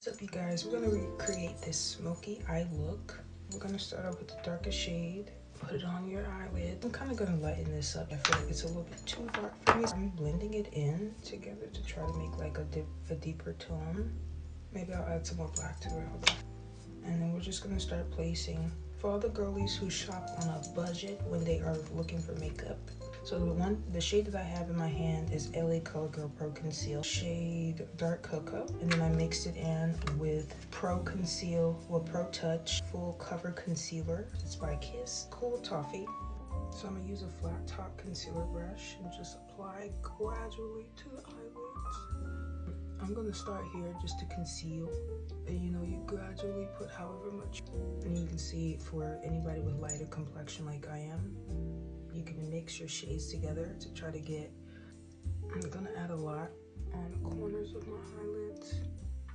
What's up, you guys? We're gonna recreate this smoky eye look. We're gonna start off with the darkest shade. Put it on your eyelid. I'm kind of gonna lighten this up. I feel like it's a little bit too dark for me. I'm blending it in together to try to make like a deeper tone. Maybe I'll add some more black to it. And then we're just gonna start placing, for all the girlies who shop on a budget when they are looking for makeup. So the shade that I have in my hand is LA Color Girl Pro Conceal shade Dark Cocoa, and then I mixed it in with Pro Touch Full Cover Concealer. It's by Kiss Cool Toffee. So I'm gonna use a flat top concealer brush and just apply gradually to the eyelids. I'm gonna start here just to conceal, and you gradually put however much. And you can see for anybody with lighter complexion like I am, you can mix your shades together to try to get. I'm gonna add a lot on the corners of my eyelids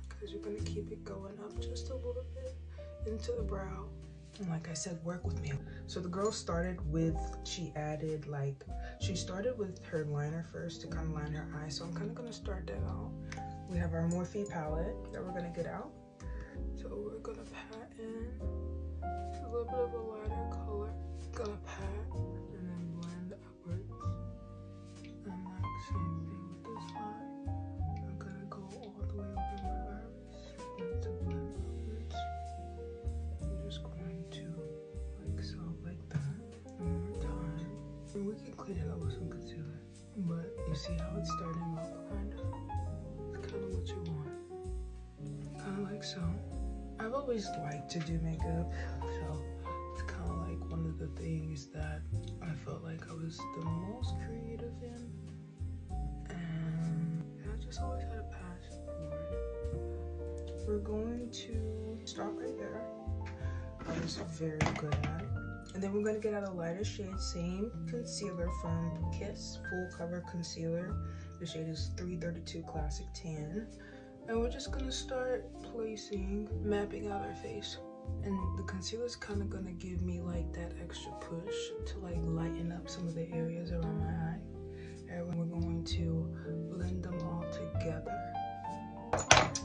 because you're gonna keep it going up just a little bit into the brow. And like I said, work with me. So the girl started with, she started with her liner first to kind of line her eye. So I'm kind of gonna start that out. We have our Morphe palette that we're gonna get out. So we're gonna pat in a little bit of a lighter color. Gonna pat and then blend upwards. And like same thing with this eye. I'm gonna go all the way over my iris and to blend upwards. I'm just going to like so, like that. One more time. And we can clean it up with some concealer. But you see how it's starting off kind of? It's kind of what you want. Kind of like so. I've always liked to do makeup, so it's kind of like one of the things that I felt like I was the most creative in, and I just always had a passion for it. We're going to stop right there. I was very good at it. And then we're going to get out a lighter shade, same concealer from Kiss Full Cover Concealer. The shade is 332 Classic Tan. And we're just gonna start mapping out our face. And the concealer's kind of gonna give me like that extra push to like lighten up some of the areas around my eye. And we're going to blend them all together.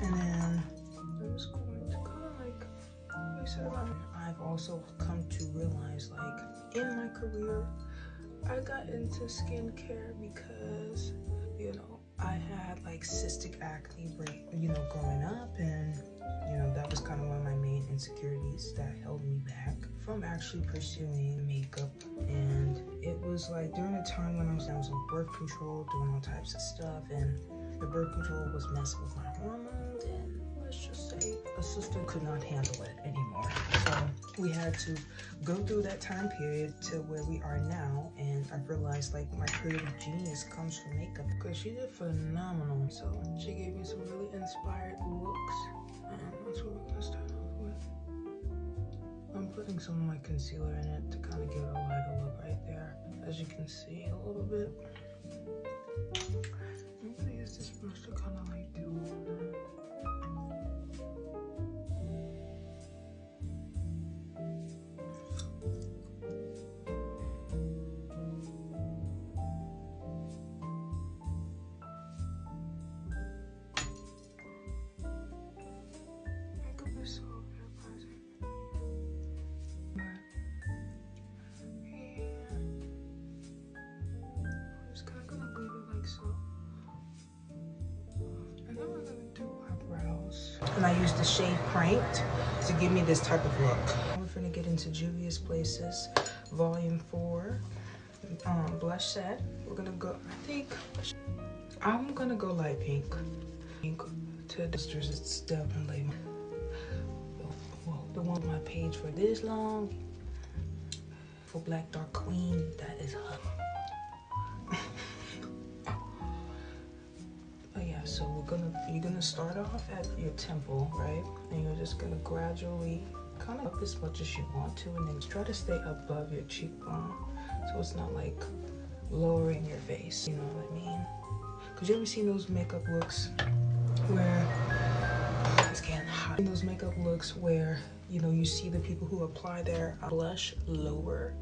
And then I'm just going to kind of like place it around. I've also come to realize, like, in my career, I got into skincare because, I had like cystic acne, growing up, and that was kind of one of my main insecurities that held me back from actually pursuing makeup. And it was like during the time when I was on birth control, doing all types of stuff, and the birth control was messing with my hormones, and let's just say a sister could not handle it anymore. So we had to go through that time period to where we are now, and I realized like my creative genius comes from makeup because she did phenomenal. So she gave me some really inspired looks, and that's what we're gonna start off with. I'm putting some of my concealer in it to kind of give it a lighter look right there, as you can see a little bit. I'm gonna use this brush to kind of like do all that. And I used the shade Pranked to give me this type of look. We're gonna get into Juvia's Places, Volume 4, blush set. We're gonna go, I'm gonna go light pink. Pink to Disters, it's definitely the one on my page for this long. For Black Dark Queen, that is hot. So you're gonna start off at your temple, right? And you're just gonna gradually kind of up as much as you want to, and then try to stay above your cheekbone, so it's not like lowering your face. You know what I mean? Cause you ever seen those makeup looks where it's getting hot? Those makeup looks where you see the people who apply their blush lower,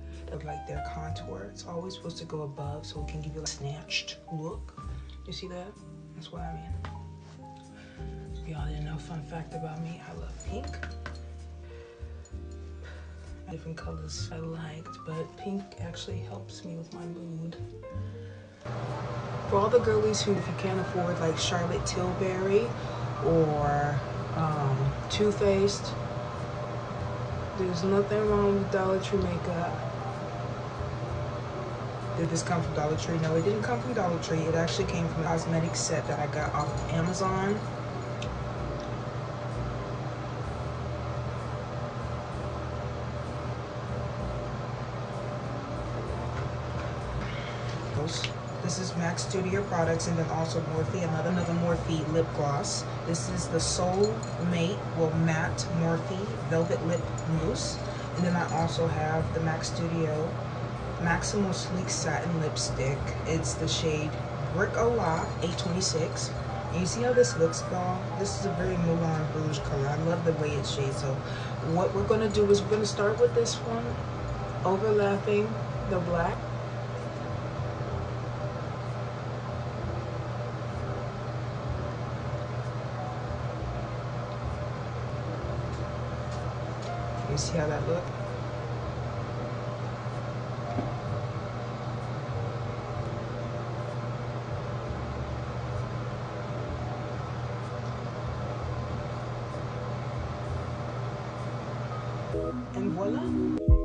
like their contour. It's always supposed to go above, so it can give you a snatched look. You see that? That's what I mean. Y'all didn't know, fun fact about me, I love pink. Different colors I liked, but pink actually helps me with my mood. For all the girlies who, if you can't afford like Charlotte Tilbury or Too Faced, there's nothing wrong with Dollar Tree makeup. Did this come from Dollar Tree? No, it didn't come from Dollar Tree. It actually came from a cosmetic set that I got off of Amazon. This is MAC Studio products, and then also Morphe, another Morphe lip gloss. This is the Soul Mate, matte Morphe Velvet Lip Mousse. And then I also have the MAC Studio Maximal Sleek Satin Lipstick. It's the shade Brick a La 826. And you see how this looks, y'all? This is a very Moulin Rouge color. I love the way it shades. So what we're gonna do is we're gonna start with this one, overlapping the black. You see how that look? And voila.